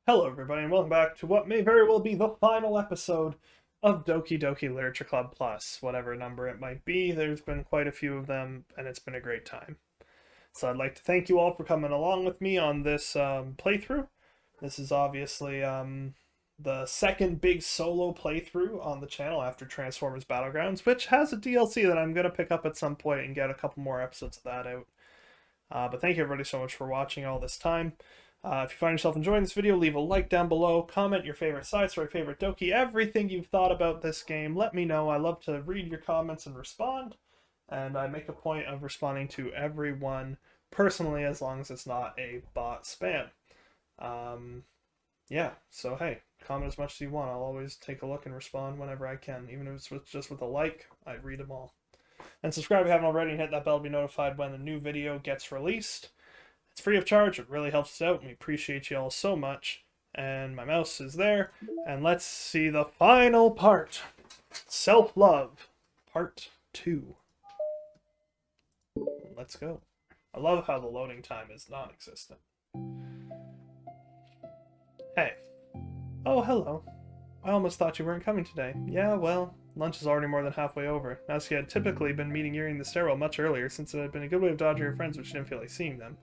Hello everybody and welcome back to what may very well be the final episode of Doki Doki Literature Club Plus, whatever number it might be. There's been quite a few of them and it's been a great time. So I'd like to thank you all for coming along with me on this playthrough. This is obviously the second big solo playthrough on the channel after Transformers Battlegrounds, which has a DLC that I'm going to pick up at some point and get a couple more episodes of that out. But thank you everybody so much for watching all this time. If you find yourself enjoying this video, leave a like down below, comment your favorite side story, favorite Doki, everything you've thought about this game. Let me know. I love to read your comments and respond, and I make a point of responding to everyone personally as long as it's not a bot spam. Yeah, so hey, comment as much as you want. I'll always take a look and respond whenever I can, even if it's just with a like. I read them all. And subscribe if you haven't already, and hit that bell to be notified when the new video gets released. It's free of charge. It really helps us out, and we appreciate you all so much. And my mouse is there. And let's see the final part. Self-Love, Part 2. Let's go. I love how the loading time is non-existent. Hey. Oh, hello. I almost thought you weren't coming today. Yeah, well, lunch is already more than halfway over. Natsuki had typically been meeting Yuri in the stairwell much earlier, since it had been a good way of dodging her friends when she didn't feel like seeing them.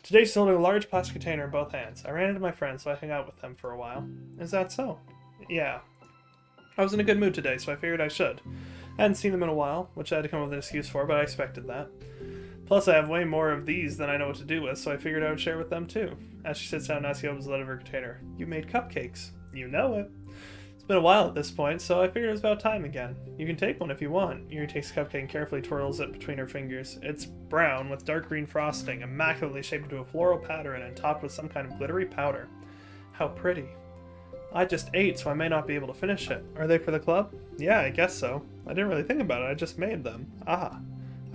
Today she's holding a large plastic container in both hands. I ran into my friends, so I hung out with them for a while. Is that so? Yeah. I was in a good mood today, so I figured I should. I hadn't seen them in a while, which I had to come up with an excuse for, but I expected that. Plus, I have way more of these than I know what to do with, so I figured I would share with them too. As she sits down, Natsuki opens the lid of her container. You made cupcakes. You know it. It's been a while at this point, so I figured it was about time again. You can take one if you want. Yuri takes a cupcake and carefully twirls it between her fingers. It's brown with dark green frosting, immaculately shaped into a floral pattern and topped with some kind of glittery powder. How pretty. I just ate, so I may not be able to finish it. Are they for the club? Yeah, I guess so. I didn't really think about it, I just made them. Ah.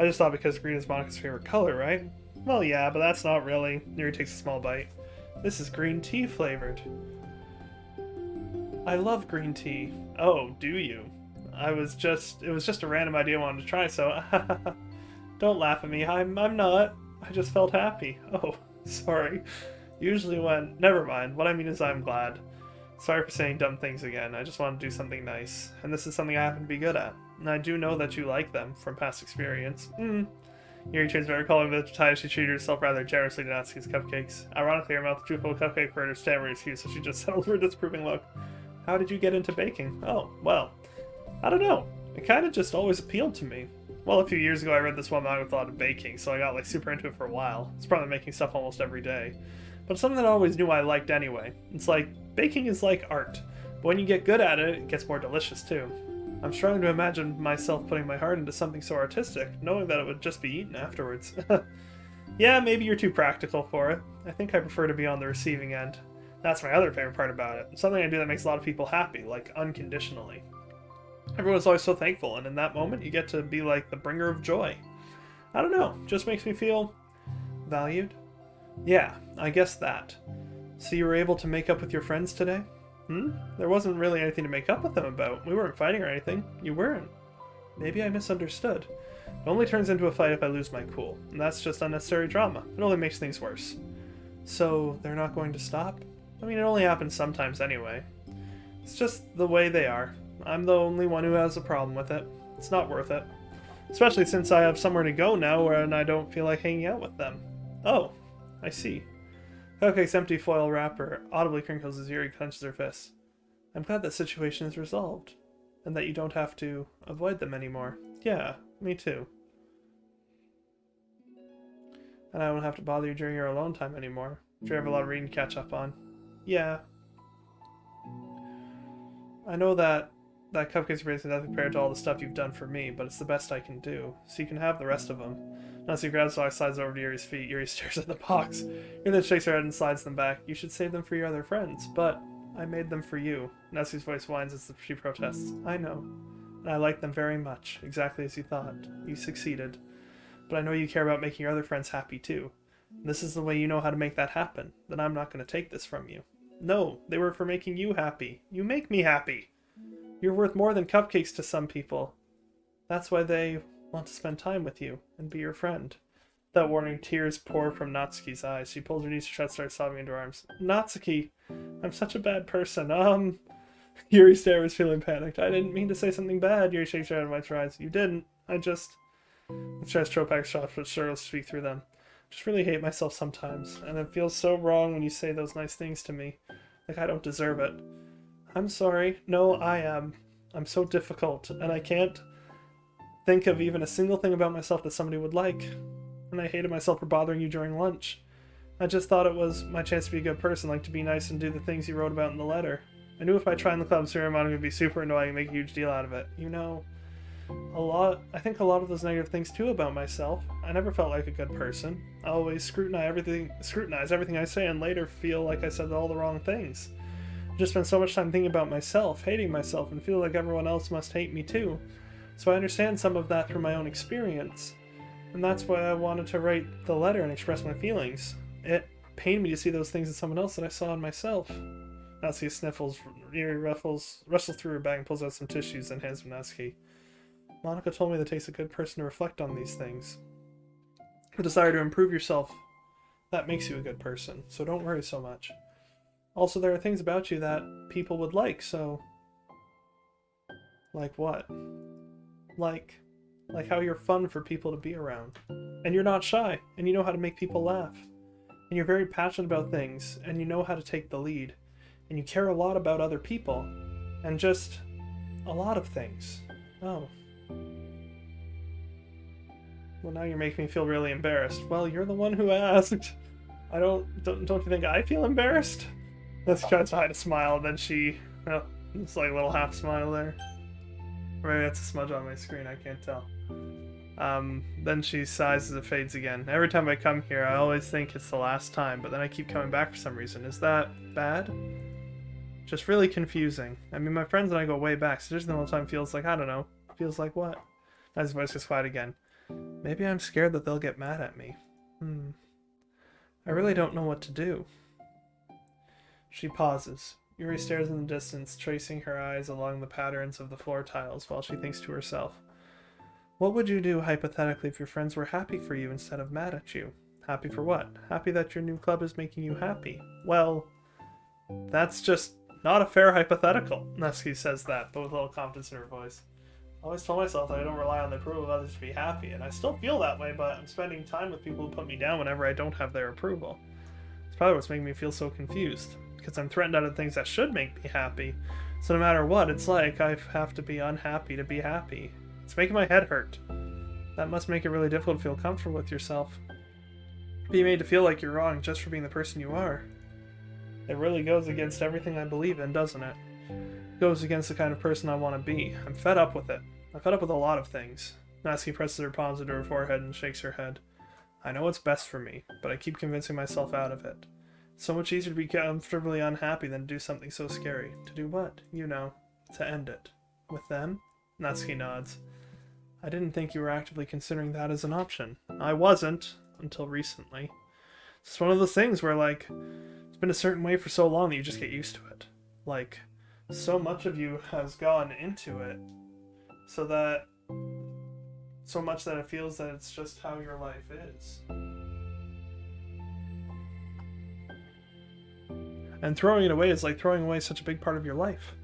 I just thought because green is Monica's favorite color, right? Well, yeah, but that's not really. Yuri takes a small bite. This is green tea flavored. I love green tea. Oh, do you? It was just a random idea I wanted to try, so don't laugh at me. I'm not. I just felt happy. Oh, sorry. Usually never mind. What I mean is I'm glad. Sorry for saying dumb things again. I just want to do something nice. And this is something I happen to be good at. And I do know that you like them from past experience. Yuri turns very calling the time she treated herself rather generously to Natsuki's cupcakes. Ironically, her mouth was too full of cupcake for her to stand her excuse, so she just settled for a disapproving look. How did you get into baking? Oh, well, I don't know. It kind of just always appealed to me. Well, a few years ago I read this one manga with a lot of baking, so I got like super into it for a while. It's probably making stuff almost every day. But it's something that I always knew I liked anyway. It's like, baking is like art. But when you get good at it, it gets more delicious too. I'm struggling to imagine myself putting my heart into something so artistic, knowing that it would just be eaten afterwards. Yeah, maybe you're too practical for it. I think I prefer to be on the receiving end. That's my other favorite part about it. Something I do that makes a lot of people happy, like unconditionally. Everyone's always so thankful, and in that moment you get to be like the bringer of joy. I don't know, just makes me feel valued. Yeah, I guess that. So you were able to make up with your friends today? There wasn't really anything to make up with them about. We weren't fighting or anything. You weren't. Maybe I misunderstood. It only turns into a fight if I lose my cool, and that's just unnecessary drama. It only makes things worse. So they're not going to stop? I mean, it only happens sometimes anyway. It's just the way they are. I'm the only one who has a problem with it. It's not worth it. Especially since I have somewhere to go now and I don't feel like hanging out with them. Oh, I see. Cupcake's empty foil wrapper audibly crinkles as Yuri clenches her fists. I'm glad that situation is resolved, and that you don't have to avoid them anymore. Yeah, me too. And I won't have to bother you during your alone time anymore. Do you have a lot of reading to catch up on? Yeah. I know that cupcake's raising nothing compared to all the stuff you've done for me, but it's the best I can do, so you can have the rest of them. Natsuki grabs the box, slides over to Yuri's feet. Yuri stares at the box. Yuri then shakes her head and slides them back. You should save them for your other friends, but I made them for you. Natsuki's voice whines as she protests. I know. And I like them very much, exactly as you thought. You succeeded. But I know you care about making your other friends happy too. And this is the way you know how to make that happen. Then I'm not going to take this from you. No, they were for making you happy. You make me happy. You're worth more than cupcakes to some people. That's why they want to spend time with you and be your friend. Without warning, tears pour from Natsuki's eyes. She pulls her knees to try to start sobbing into her arms. Natsuki, I'm such a bad person. Yuri stared was feeling panicked. I didn't mean to say something bad. Yuri shakes her head and wipes her eyes. You didn't. I just... He tries to throw back shots, but struggles to speak through them. Just really hate myself sometimes, and it feels so wrong when you say those nice things to me. Like I don't deserve it. I'm sorry. No, I am. I'm so difficult, and I can't think of even a single thing about myself that somebody would like. And I hated myself for bothering you during lunch. I just thought it was my chance to be a good person, like to be nice and do the things you wrote about in the letter. I knew if I tried in the club ceremony, it would be super annoying and make a huge deal out of it. You know, I think a lot of those negative things too about myself. I never felt like a good person. I always scrutinize everything I say and later feel like I said all the wrong things. I just spend so much time thinking about myself, hating myself, and feel like everyone else must hate me too. So I understand some of that through my own experience. And that's why I wanted to write the letter and express my feelings. It pained me to see those things in someone else that I saw in myself. Natsuki sniffles, Yuri rustles through her bag and pulls out some tissues and hands them to Natsuki. Monica told me that it takes a good person to reflect on these things. The desire to improve yourself, that makes you a good person, so don't worry so much. Also, there are things about you that people would like, so... Like what? Like how you're fun for people to be around. And you're not shy, and you know how to make people laugh. And you're very passionate about things, and you know how to take the lead. And you care a lot about other people, and just a lot of things. Oh. Well, now you're making me feel really embarrassed. Well, you're the one who asked. Don't you think I feel embarrassed? Let's try to hide a smile, and then she... Oh, it's like a little half smile there. Or maybe that's a smudge on my screen, I can't tell. Then she sighs as it fades again. Every time I come here, I always think it's the last time, but then I keep coming back for some reason. Is that bad? Just really confusing. I mean, my friends and I go way back, so just the whole time feels like, I don't know. Feels like what? As his voice gets quiet again. Maybe I'm scared that they'll get mad at me. I really don't know what to do. She pauses. Yuri stares in the distance, tracing her eyes along the patterns of the floor tiles while she thinks to herself. What would you do, hypothetically, if your friends were happy for you instead of mad at you? Happy for what? Happy that your new club is making you happy. Well, that's just not a fair hypothetical. Natsuki says that, but with a little confidence in her voice. I always told myself that I don't rely on the approval of others to be happy, and I still feel that way, but I'm spending time with people who put me down whenever I don't have their approval. It's probably what's making me feel so confused, because I'm threatened out of things that should make me happy. So no matter what, it's like I have to be unhappy to be happy. It's making my head hurt. That must make it really difficult to feel comfortable with yourself. Being made to feel like you're wrong just for being the person you are. It really goes against everything I believe in, doesn't it? It goes against the kind of person I want to be. I'm fed up with it. I'm fed up with a lot of things. Natsuki presses her palms into her forehead and shakes her head. I know what's best for me, but I keep convincing myself out of it. It's so much easier to be comfortably unhappy than to do something so scary. To do what? You know, to end it. With them? Natsuki nods. I didn't think you were actively considering that as an option. I wasn't, until recently. It's one of those things where, like, it's been a certain way for so long that you just get used to it. Like, so much of you has gone into it, so much that it feels that it's just how your life is. And throwing it away is like throwing away such a big part of your life.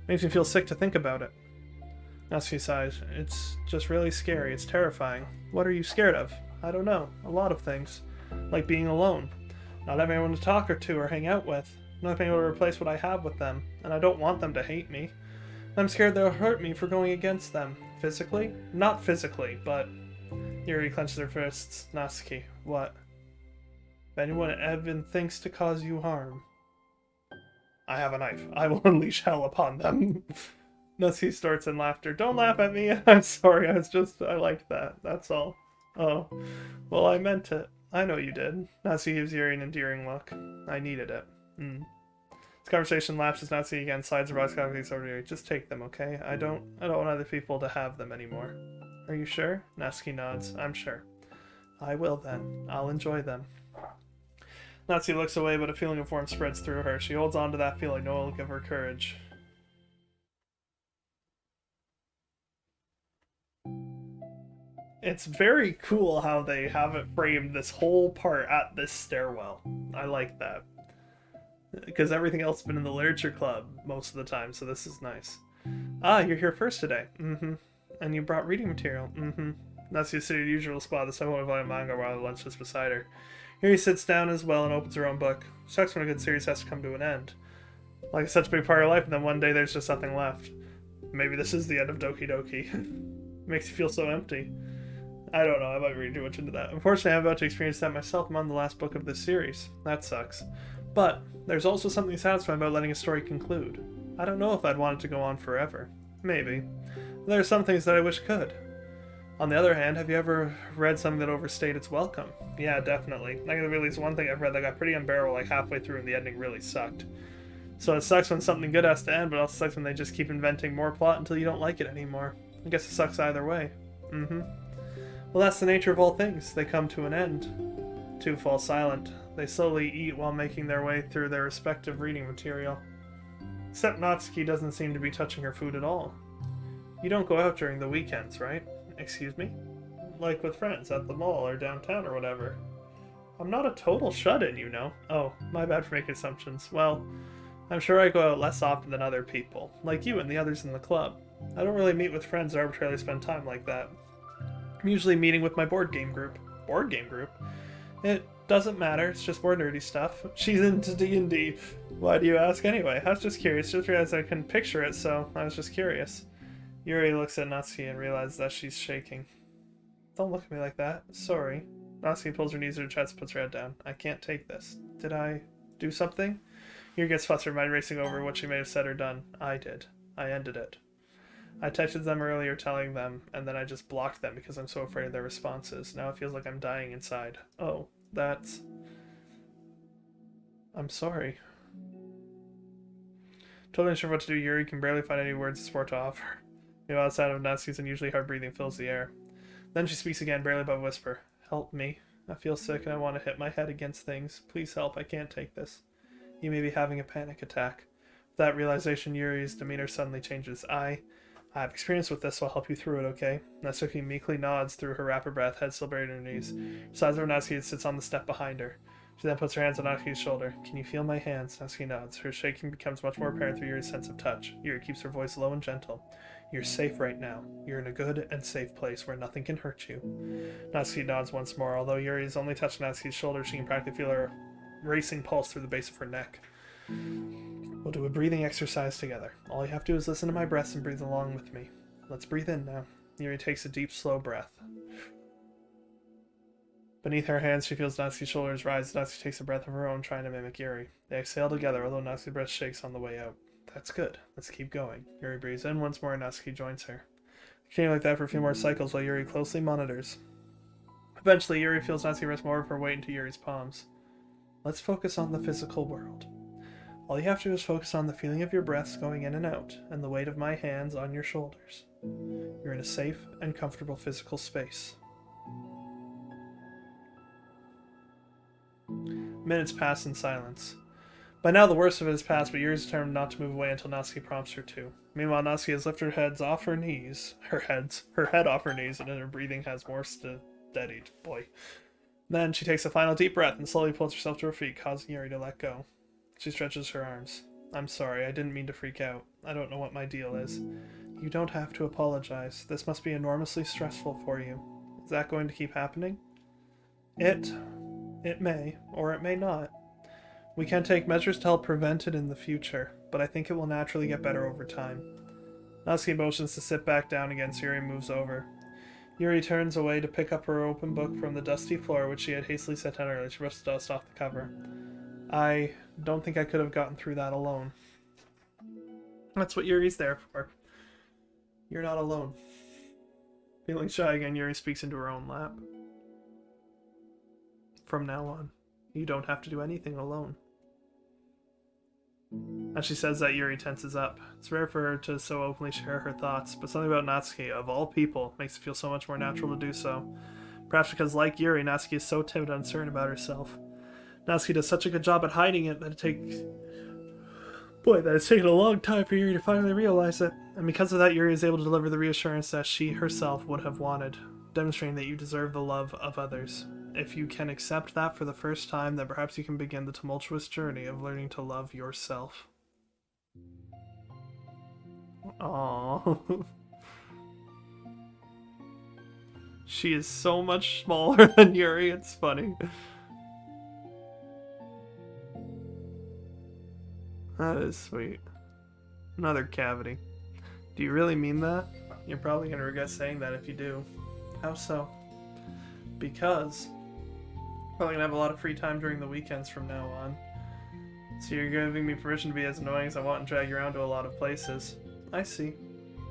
Makes me feel sick to think about it. Natsuki sighs. It's just really scary. It's terrifying. What are you scared of? I don't know. A lot of things. Like being alone. Not having anyone to talk to or hang out with. Not being able to replace what I have with them. And I don't want them to hate me. I'm scared they'll hurt me for going against them. Physically? Not physically, but... Yuri clenches her fists. Natsuki, what? If anyone even thinks to cause you harm... I have a knife. I will unleash hell upon them. Natsuki starts in laughter. Don't laugh at me. I'm sorry. I liked that. That's all. Oh. Well, I meant it. I know you did. Natsuki gives Yuri an endearing look. I needed it. This conversation lapses. Natsuki again slides her box copies over to Yuri. Just take them, okay? I don't want other people to have them anymore. Are you sure? Natsuki nods. I'm sure. I will then. I'll enjoy them. Natsuki looks away, but a feeling of warmth spreads through her. She holds on to that feeling. No one will give her courage. It's very cool how they have it framed, this whole part at this stairwell. I like that. Because everything else has been in the literature club most of the time, so this is nice. Ah, you're here first today. Mm-hmm. And you brought reading material. Mm-hmm. Natsuki sits at her usual spot, the somewhat volume manga while the lunch is beside her. Here he sits down as well and opens her own book. Sucks when a good series has to come to an end. Like it's such a big part of life, and then one day there's just nothing left. Maybe this is the end of Doki Doki. Makes you feel so empty. I don't know, I might read too much into that. Unfortunately, I'm about to experience that myself. I'm on the last book of this series. That sucks. But there's also something satisfying about letting a story conclude. I don't know if I'd want it to go on forever. Maybe. There are some things that I wish could. On the other hand, have you ever read something that overstayed its welcome? Yeah, definitely. I can at least one thing I've read that got pretty unbearable like halfway through and the ending really sucked. So it sucks when something good has to end, but it also sucks when they just keep inventing more plot until you don't like it anymore. I guess it sucks either way. Mm-hmm. Well, that's the nature of all things. They come to an end. Two fall silent. They slowly eat while making their way through their respective reading material. Except Natsuki doesn't seem to be touching her food at all. You don't go out during the weekends, right? Excuse me? Like with friends at the mall or downtown or whatever. I'm not a total shut-in, you know. Oh, my bad for making assumptions. Well, I'm sure I go out less often than other people, like you and the others in the club. I don't really meet with friends or arbitrarily spend time like that. I'm usually meeting with my board game group. Board game group? It doesn't matter, it's just more nerdy stuff. She's into D&D. Why do you ask anyway? I was just curious, just realized I couldn't picture it, so I was just curious. Yuri looks at Natsuki and realizes that she's shaking. Don't look at me like that. Sorry. Natsuki pulls her knees to her chest and puts her head down. I can't take this. Did I do something? Yuri gets flustered, mind racing over what she may have said or done. I did. I ended it. I texted them earlier telling them, and then I just blocked them because I'm so afraid of their responses. Now it feels like I'm dying inside. Oh, that's... I'm sorry. Totally unsure what to do, Yuri can barely find any words of support to offer. Meanwhile, outside of Natsuki's unusually hard breathing fills the air. Then she speaks again, barely above a whisper. Help me. I feel sick and I want to hit my head against things. Please help, I can't take this. You may be having a panic attack. With that realization, Yuri's demeanor suddenly changes. I have experience with this, so I'll help you through it, okay? Natsuki meekly nods through her rapid breath, head still buried in her knees. Besides her, Natsuki sits on the step behind her. She then puts her hands on Natsuki's shoulder. Can you feel my hands? Natsuki nods. Her shaking becomes much more apparent through Yuri's sense of touch. Yuri keeps her voice low and gentle. You're safe right now. You're in a good and safe place where nothing can hurt you. Natsuki nods once more. Although Yuri is only touching Natsuki's shoulder, she can practically feel her racing pulse through the base of her neck. We'll do a breathing exercise together. All you have to do is listen to my breaths and breathe along with me. Let's breathe in now. Yuri takes a deep, slow breath. Beneath her hands, she feels Natsuki's shoulders rise. Natsuki takes a breath of her own, trying to mimic Yuri. They exhale together, although Natsuki's breath shakes on the way out. That's good. Let's keep going. Yuri breathes in once more, and Natsuki joins her. Continue like that for a few more cycles while Yuri closely monitors. Eventually, Yuri feels Natsuki rest more of her weight into Yuri's palms. Let's focus on the physical world. All you have to do is focus on the feeling of your breaths going in and out, and the weight of my hands on your shoulders. You're in a safe and comfortable physical space. Minutes pass in silence. By now the worst of it has passed, but Yuri's determined not to move away until Natsuki prompts her to. Meanwhile, Natsuki has lifted her head off her knees, and then her breathing has more steadied. Boy. Then she takes a final deep breath and slowly pulls herself to her feet, causing Yuri to let go. She stretches her arms. I'm sorry, I didn't mean to freak out. I don't know what my deal is. You don't have to apologize. This must be enormously stressful for you. Is that going to keep happening? It may, or it may not. We can take measures to help prevent it in the future, but I think it will naturally get better over time. Natsuki motions to sit back down again, so Yuri moves over. Yuri turns away to pick up her open book from the dusty floor, which she had hastily set down earlier. She brushes the dust off the cover. I don't think I could have gotten through that alone. That's what Yuri's there for. You're not alone. Feeling shy again, Yuri speaks into her own lap. From now on, you don't have to do anything alone. As she says that, Yuri tenses up. It's rare for her to so openly share her thoughts, but something about Natsuki, of all people, makes it feel so much more natural to do so. Perhaps because, like Yuri, Natsuki is so timid and uncertain about herself. Natsuki does such a good job at hiding it that it's taken a long time for Yuri to finally realize it. And because of that, Yuri is able to deliver the reassurance that she herself would have wanted, demonstrating that you deserve the love of others. If you can accept that for the first time, then perhaps you can begin the tumultuous journey of learning to love yourself. Aww. She is so much smaller than Yuri, it's funny. That is sweet. Another cavity. Do you really mean that? You're probably going to regret saying that if you do. How so? Because I'm probably going to have a lot of free time during the weekends from now on. So you're giving me permission to be as annoying as I want and drag you around to a lot of places. I see.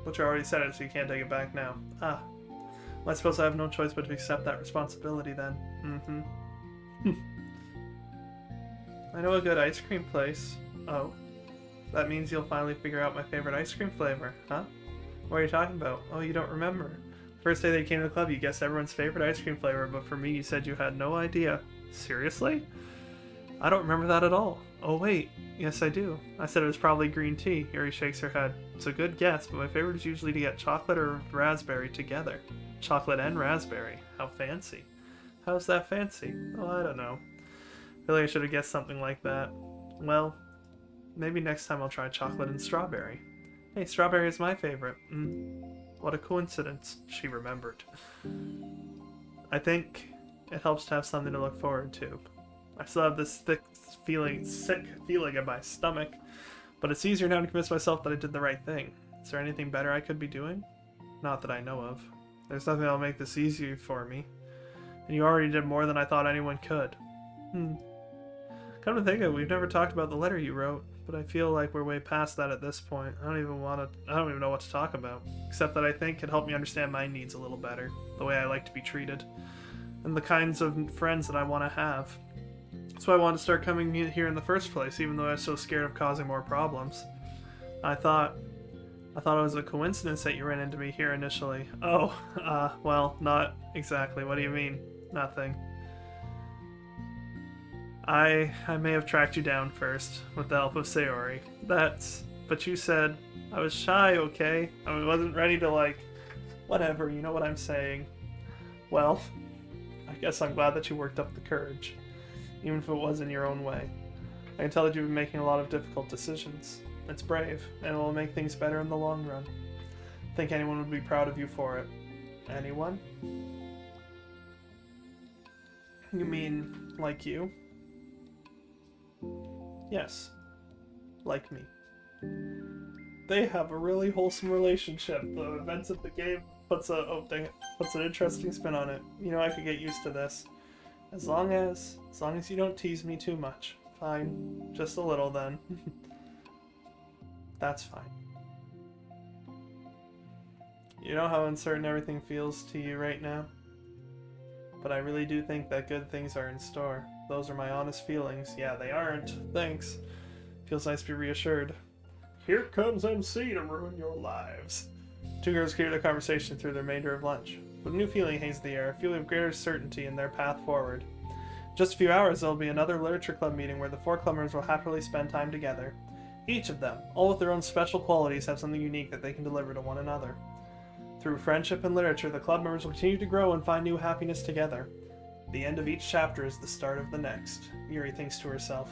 But you already said it, so you can't take it back now. Ah. Well, I suppose I have no choice but to accept that responsibility then. Mm-hmm. I know a good ice cream place. Oh. That means you'll finally figure out my favorite ice cream flavor, huh? What are you talking about? Oh, you don't remember. First day they came to the club, you guessed everyone's favorite ice cream flavor, but for me, you said you had no idea. Seriously? I don't remember that at all. Oh, wait. Yes, I do. I said it was probably green tea. Yuri shakes her head. It's a good guess, but my favorite is usually to get chocolate or raspberry together. Chocolate and raspberry. How fancy. How's that fancy? Oh, I don't know. I feel like I should have guessed something like that. Well, maybe next time I'll try chocolate and strawberry. Hey, strawberry is my favorite. What a coincidence. She remembered. I think it helps to have something to look forward to. I still have this sick feeling in my stomach, but it's easier now to convince myself that I did the right thing. Is there anything better I could be doing? Not that I know of. There's nothing that'll make this easier for me. And you already did more than I thought anyone could. Come to think of it, we've never talked about the letter you wrote, but I feel like we're way past that at this point. I don't even know what to talk about, except that I think it helped me understand my needs a little better, the way I like to be treated, and the kinds of friends that I want to have. That's why I wanted to start coming here in the first place, even though I was so scared of causing more problems. I thought it was a coincidence that you ran into me here initially. Oh, well, not exactly. What do you mean? Nothing. I may have tracked you down first, with the help of Sayori. But you said I was shy, okay? I wasn't ready to, whatever, you know what I'm saying. Well, I guess I'm glad that you worked up the courage, even if it was in your own way. I can tell that you've been making a lot of difficult decisions. It's brave, and it will make things better in the long run. I think anyone would be proud of you for it. Anyone? You mean, like you? Yes. Like me. They have a really wholesome relationship. The events of the game puts an interesting spin on it. You know, I could get used to this. As long as you don't tease me too much. Fine. Just a little then. That's fine. You know how uncertain everything feels to you right now? But I really do think that good things are in store. Those are my honest feelings. Yeah, they aren't. Thanks. Feels nice to be reassured. Here comes MC to ruin your lives. Two girls carry the conversation through the remainder of lunch. But a new feeling hangs in the air, a feeling of greater certainty in their path forward. In just a few hours, there will be another literature club meeting where the four club members will happily spend time together. Each of them, all with their own special qualities, have something unique that they can deliver to one another. Through friendship and literature, the club members will continue to grow and find new happiness together. The end of each chapter is the start of the next, Yuri thinks to herself.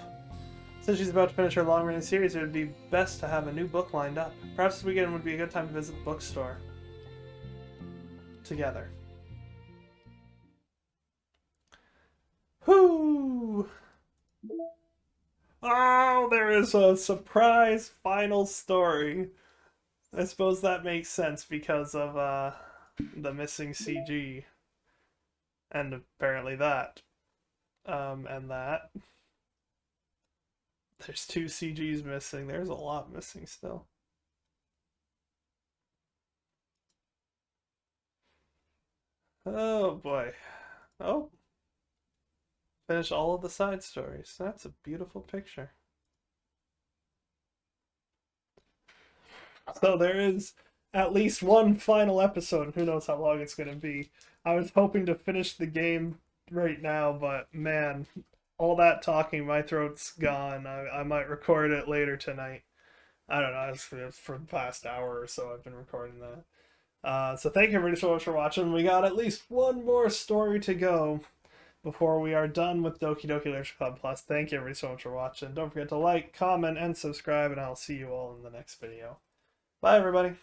Since she's about to finish her long-running series, it would be best to have a new book lined up. Perhaps this weekend would be a good time to visit the bookstore. Together. Whoo! Oh, there is a surprise final story. I suppose that makes sense because of the missing CG. And apparently that. And that. There's 2 CGs missing. There's a lot missing still. Oh boy. Oh. Finish all of the side stories. That's a beautiful picture. So there is at least one final episode, and who knows how long it's going to be. I was hoping to finish the game right now, but man, all that talking, my throat's gone. I might record it later tonight. I don't know, it's for the past hour or so I've been recording that. So thank you everybody so much for watching. We got at least one more story to go. before we are done with Doki Doki Literature Club Plus. Thank you everybody so much for watching. Don't forget to like, comment, and subscribe, and I'll see you all in the next video. Bye, everybody.